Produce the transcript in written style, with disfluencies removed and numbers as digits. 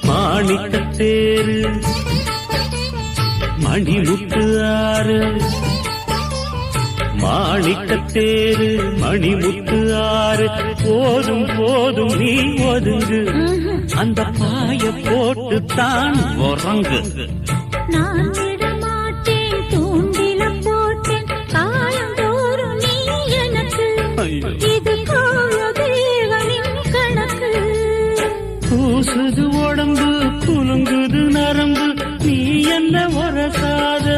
மாணிக்கத்தேரு மணிமுத்து ஆறு மாணிக்கத்தேரு மணிமுத்து ஆறு போதும் போதும் நீ ஒதுங்கு அந்த பாய போட்டு தான் உறங்கு நான் விட மாட்டேன் தூண்டில போட்டேன் காலந்தோறும் நீ எனக்கு இது கால தேவனின் கணக்கு பூசுது உடம்பு குலுங்குது நரம்பு நீ என்ன வரசாத